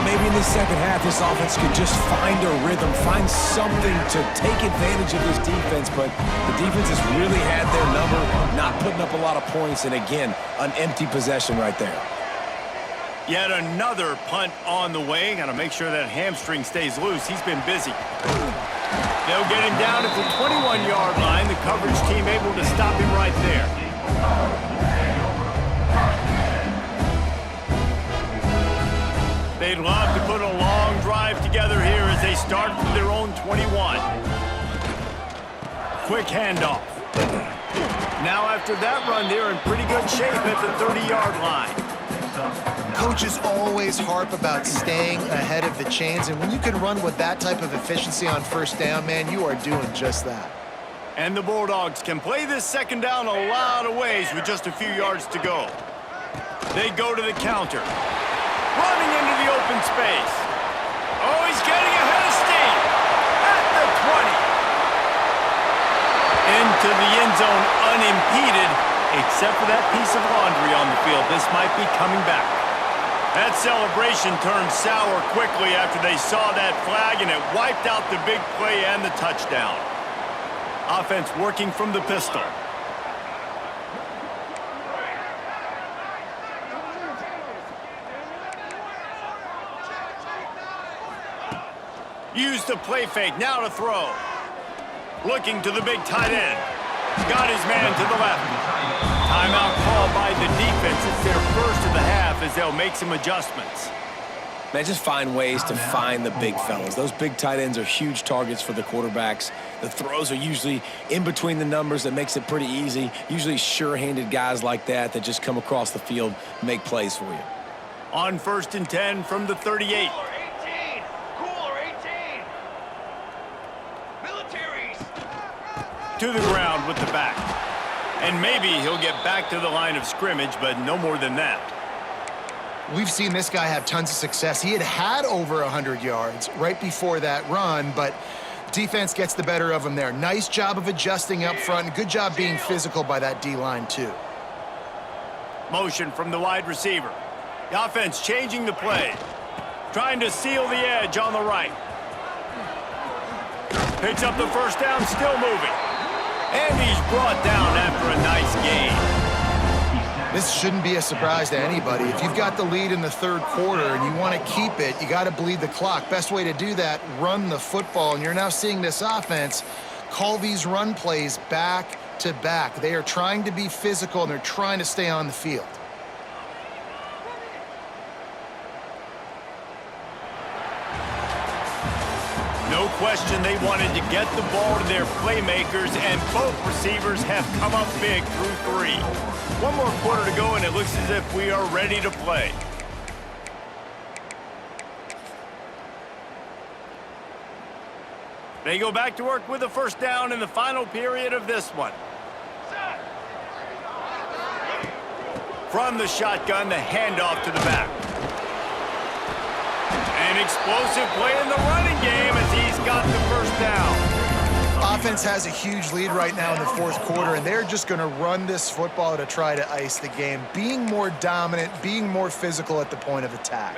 A: Maybe in the 2nd half, this offense could just find a rhythm, find something to take advantage of this defense, but the defense has really had their number, not putting up a lot of points, and again, an empty possession right there.
B: Yet another punt on the way. Got to make sure that hamstring stays loose. He's been busy. They'll get him down at the 21-yard line. The coverage team able to stop him right there. They'd love to put a long drive together here as they start from their own 21. Quick handoff. Now after that run, they're in pretty good shape at the 30-yard line.
C: Coaches always harp about staying ahead of the chains, and when you can run with that type of efficiency on first down, man, you are doing just that.
B: And the Bulldogs can play this second down a lot of ways with just a few yards to go. They go to the counter. Running into the open space. Oh, he's getting ahead of steam. At the 20. Into the end zone unimpeded, except for that piece of laundry on the field. This might be coming back. That celebration turned sour quickly after they saw that flag, and it wiped out the big play and the touchdown. Offense working from the pistol. Used the play fake, now to throw. Looking to the big tight end. Got his man to the left. Timeout called by the defense. It's their first of the half as they'll make some adjustments.
A: Man, just find ways to find the big fellas. Those big tight ends are huge targets for the quarterbacks. The throws are usually in between the numbers. That makes it pretty easy. Usually sure-handed guys like that just come across the field, make plays for you.
B: On 1st and 10 from the 38. To the ground with the back. And maybe he'll get back to the line of scrimmage, but no more than that.
C: We've seen this guy have tons of success. He had over 100 yards right before that run, but defense gets the better of him there. Nice job of adjusting up front. Good job being physical by that D-line, too.
B: Motion from the wide receiver. The offense changing the play. Trying to seal the edge on the right. Picks up the first down, still moving. And he's brought down after a nice gain.
C: This shouldn't be a surprise to anybody. If you've got the lead in the third quarter and you want to keep it, you got to bleed the clock. Best way to do that, run the football. And you're now seeing this offense call these run plays back to back. They are trying to be physical, and they're trying to stay on the field.
B: No question they wanted to get the ball to their playmakers, and both receivers have come up big through 3. One more quarter to go, and it looks as if we are ready to play. They go back to work with a first down in the final period of this one. From the shotgun, the handoff to the back. An explosive play in the running game as he's got the first down.
C: Offense has a huge lead right now in the fourth quarter, and they're just going to run this football to try to ice the game, being more dominant, being more physical at the point of attack.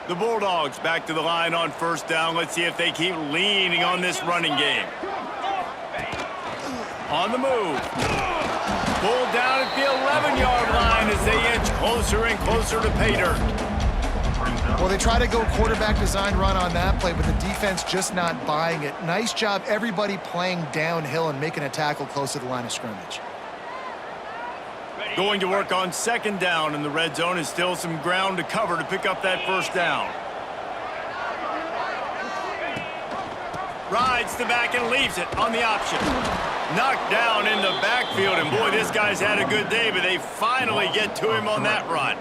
B: The Bulldogs back to the line on first down. Let's see if they keep leaning on this running game. On the move. Pulled down at the 11-yard line as they inch closer and closer to pay dirt.
C: Well, they try to go quarterback design run on that play, but the defense just not buying it. Nice job, everybody playing downhill and making a tackle close to the line of scrimmage.
B: Going to work on second down in the red zone, and still some ground to cover to pick up that first down. Rides the back and leaves it on the option. Knocked down in the backfield, and boy, this guy's had a good day, but they finally get to him on that run.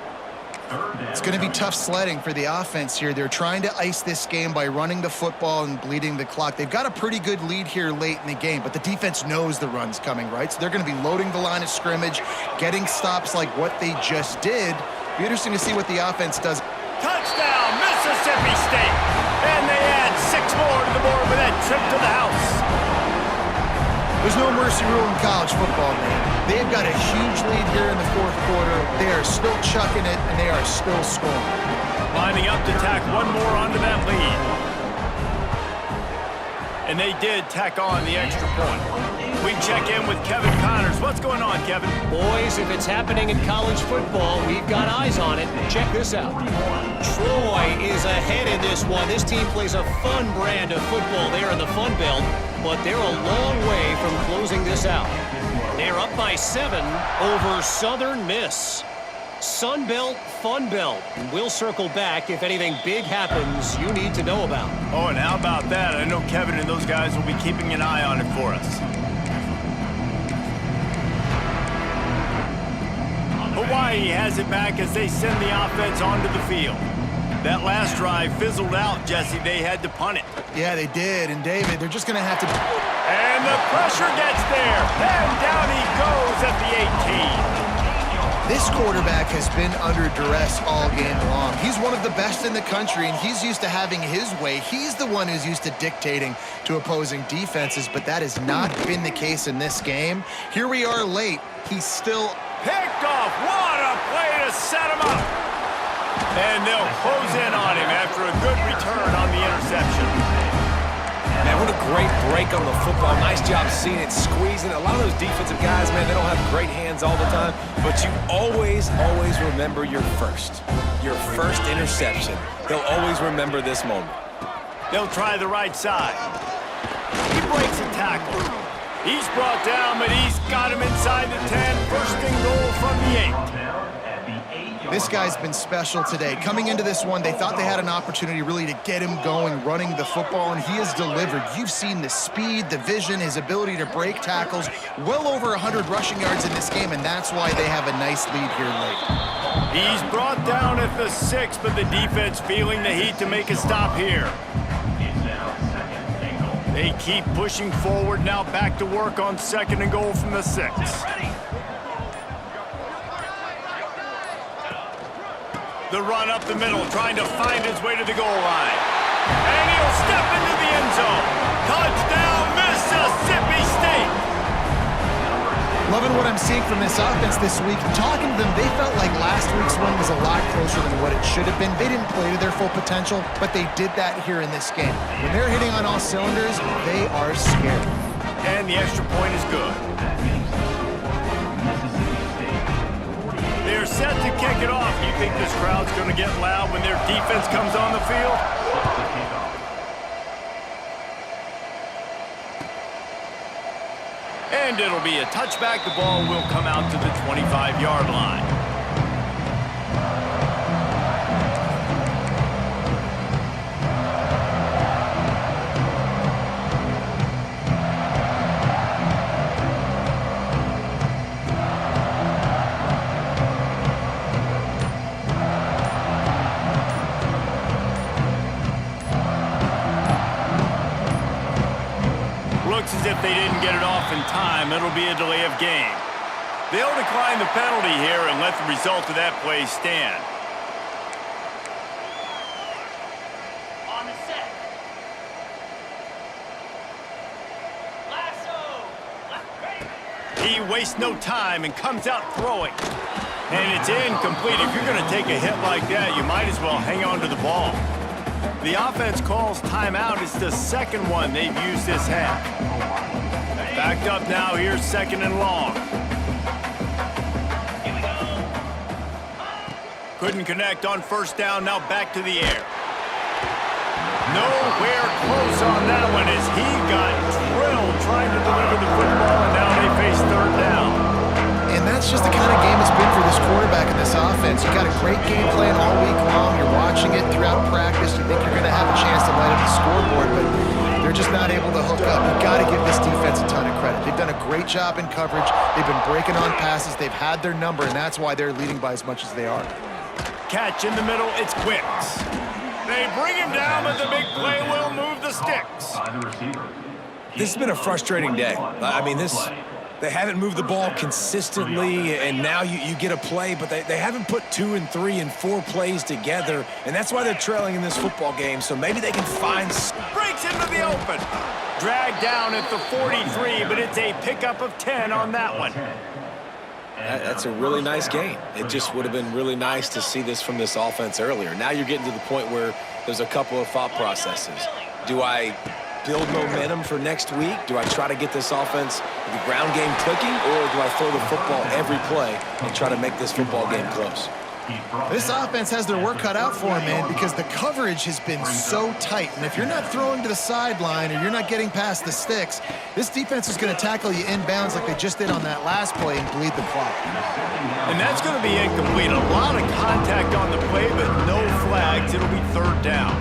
C: It's going to be tough sledding for the offense here. They're trying to ice this game by running the football and bleeding the clock. They've got a pretty good lead here late in the game, but the defense knows the run's coming, right? So they're going to be loading the line of scrimmage, getting stops like what they just did. Be interesting to see what the offense does.
B: Touchdown, Mississippi State! And they add 6 more to the board with that trip to the house.
C: There's no mercy rule in college football, man. They've got a huge lead here in the fourth quarter. They are still chucking it, and they are still scoring.
B: Lining up to tack one more onto that lead. And they did tack on the extra point. We check in with Kevin Connors. What's going on, Kevin?
D: Boys, if it's happening in college football, we've got eyes on it. Check this out. Troy is ahead in this one. This team plays a fun brand of football there in the Fun Belt, but they're a long way from closing this out. They're up by 7 over Southern Miss. Sun Belt, Fun Belt. We'll circle back if anything big happens you need to know about.
B: Oh, and how about that? I know Kevin and those guys will be keeping an eye on it for us. Hawaii has it back as they send the offense onto the field. That last drive fizzled out, Jesse. They had to punt it.
C: Yeah, they did. And, David, they're just going to have to...
B: And the pressure gets there. And down he goes at the 18.
C: This quarterback has been under duress all game long. He's one of the best in the country, and he's used to having his way. He's the one who's used to dictating to opposing defenses, but that has not been the case in this game. Here we are late. He's still...
B: Picked off. What a play to set him up. And they'll close in on him after a good return on the interception.
A: Man, what a great break on the football. Nice job seeing it, squeezing. A lot of those defensive guys, man, they don't have great hands all the time, but you always remember your first interception. They'll always remember this moment.
B: They'll try the right side. He breaks a tackle. He's brought down, but he's got him inside the 10. First and goal from the 8.
C: This guy's been special today. Coming into this one, they thought they had an opportunity really to get him going, running the football, and he has delivered. You've seen the speed, the vision, his ability to break tackles. Well over 100 rushing yards in this game, and that's why they have a nice lead here late.
B: He's brought down at the 6, but the defense feeling the heat to make a stop here. They keep pushing forward, now back to work on second and goal from the 6. The run up the middle, trying to find his way to the goal line. And he'll step into the end zone. Touchdown, Mississippi State!
C: Loving what I'm seeing from this offense this week. Talking to them, they felt like last week's win was a lot closer than what it should have been. They didn't play to their full potential, but they did that here in this game. When they're hitting on all cylinders, they are scary.
B: And the extra point is good. They're set to kick it off. You think this crowd's going to get loud when their defense comes on the field? And it'll be a touchback. The ball will come out to the 25-yard line. Looks as if they didn't get it off in time. It'll be a delay of game. They'll decline the penalty here and let the result of that play stand.
F: On the set. Lasso.
B: He wastes no time and comes out throwing. And it's incomplete. If you're going to take a hit like that, you might as well hang on to the ball. The offense calls timeout. It's the second one they've used this half. Backed up now. Here's second and long. Couldn't connect on first down. Now back to the air. Nowhere close on that one as he got drilled trying to deliver the football, and now they face third down.
C: And that's just the kind of game it's been for this quarterback and this offense. You got a great game plan all week long. You're watching it throughout practice. You think you're going to have a chance to light up the scoreboard, but they're just not able to hook up. You got to give this defense a ton of credit. They've done a great job in coverage. They've been breaking on passes. They've had their number, and that's why they're leading by as much as they are.
B: Catch in the middle. It's Wicks. They bring him down, but the big play will move the sticks.
A: This has been a frustrating day. I mean, they haven't moved the ball consistently, and now you get a play, but they haven't put 2 and 3 and 4 plays together, and that's why they're trailing in this football game, so maybe they can find...
B: Breaks into the open. Dragged down at the 43, but it's a pickup of 10 on that one.
A: That's a really nice game. It just would have been really nice to see this from this offense earlier. Now you're getting to the point where there's a couple of thought processes. Do I build momentum for next week? Do I try to get this offense, the ground game clicking, or do I throw the football every play and try to make this football game close?
C: This offense has their work cut out for them, man, because the coverage has been so tight. And if you're not throwing to the sideline or you're not getting past the sticks, this defense is going to tackle you inbounds like they just did on that last play and bleed the clock.
B: And that's going to be incomplete. A lot of contact on the play, but no flags. It'll be third down.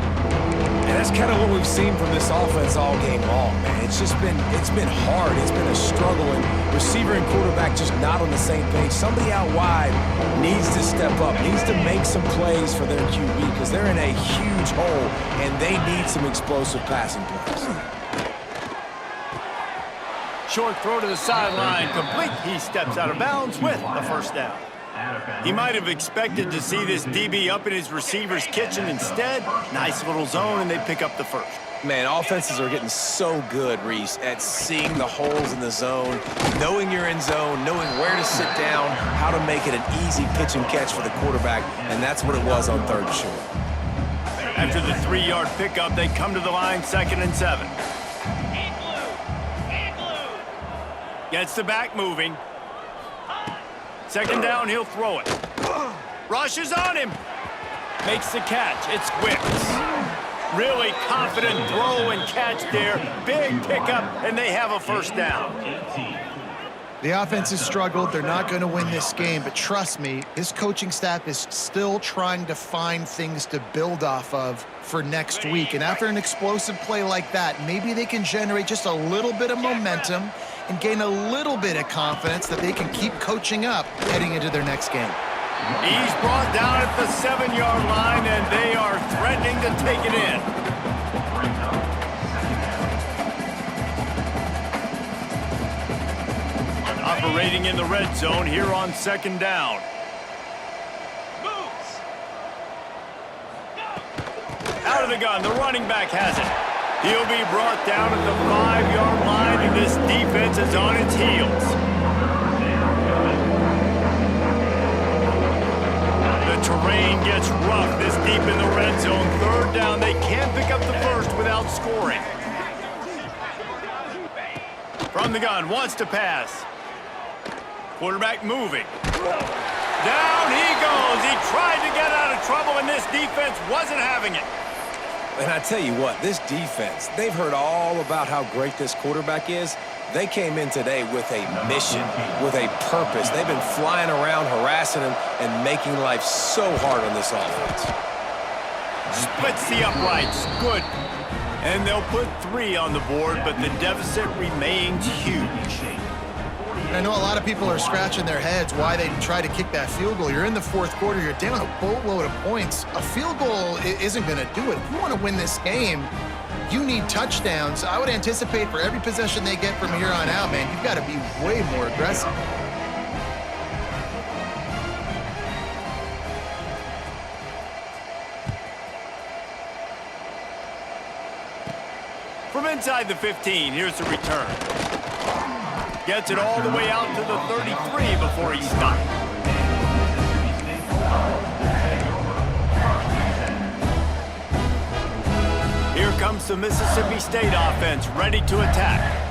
A: And that's kind of what we've seen from this offense all game long, man. It's been hard. It's been a struggle, and receiver and quarterback just not on the same page. Somebody out wide needs to step up, needs to make some plays for their QB because they're in a huge hole, and they need some explosive passing plays.
B: Short throw to the sideline, complete. He steps out of bounds with a first down. He might have expected to see this DB up in his receiver's kitchen. Instead, nice little zone, and they pick up the first.
A: Man, offenses are getting so good, Reese, at seeing the holes in the zone, knowing you're in zone, knowing where to sit down, how to make it an easy pitch and catch for the quarterback, and that's what it was on third and short.
B: After the 3-yard pickup, they come to the line, 2nd and 7. Gets the back moving. 2nd down, he'll throw it. Rushes on him. Makes the catch. It's Wicks. Really confident throw and catch there. Big pickup, and they have a first down.
C: The offense has struggled. They're not going to win this game, but trust me, this coaching staff is still trying to find things to build off of for next week. And after an explosive play like that, maybe they can generate just a little bit of momentum and gain a little bit of confidence that they can keep coaching up heading into their next game.
B: He's brought down at the 7-yard line, and they are threatening to take it in. Operating in the red zone here on 2nd down. Out of the gun, the running back has it. He'll be brought down at the 5-yard line, and this defense is on its heels. The terrain gets rough this deep in the red zone. 3rd down, they can't pick up the first without scoring. From the gun, wants to pass. Quarterback moving. Down he goes. He tried to get out of trouble, and this defense wasn't having it.
A: And I tell you what, this defense, they've heard all about how great this quarterback is. They came in today with a mission, with a purpose. They've been flying around, harassing him, and making life so hard on this offense.
B: Splits the uprights. Good. And they'll put 3 on the board, but the deficit remains huge.
C: And I know a lot of people are scratching their heads why they try to kick that field goal. You're in the 4th quarter. You're down a boatload of points. A field goal isn't going to do it. If you want to win this game, you need touchdowns. I would anticipate for every possession they get from here on out, man, you've got to be way more aggressive.
B: From inside the 15, here's the return. Gets it all the way out to the 33 before he stopped. Here comes the Mississippi State offense, ready to attack.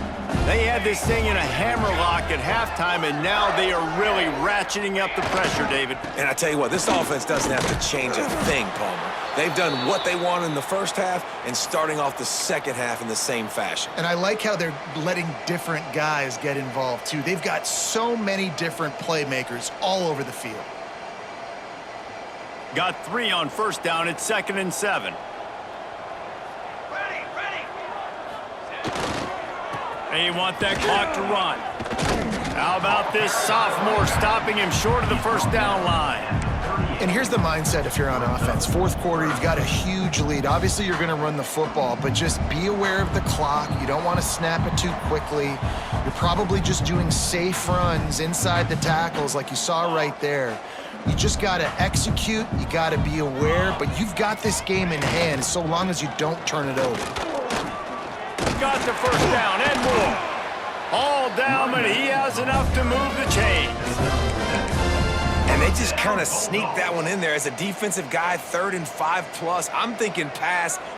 B: They had this thing in a hammerlock at halftime, and now they are really ratcheting up the pressure, David.
A: And I tell you what, this offense doesn't have to change a thing, Palmer. They've done what they wanted in the first half and starting off the second half in the same fashion.
C: And I like how they're letting different guys get involved, too. They've got so many different playmakers all over the field.
B: Got 3 on 1st down. It's 2nd and 7. They want that clock to run. How about this sophomore stopping him short of the 1st down line?
C: And here's the mindset if you're on offense. 4th quarter, you've got a huge lead. Obviously, you're going to run the football, but just be aware of the clock. You don't want to snap it too quickly. You're probably just doing safe runs inside the tackles like you saw right there. You just got to execute. You got to be aware, but you've got this game in hand so long as you don't turn it over.
B: Got the 1st down and more. All down, but he has enough to move the chains.
A: And they just kind of sneaked that one in there as a defensive guy, 3rd and 5+. I'm thinking pass.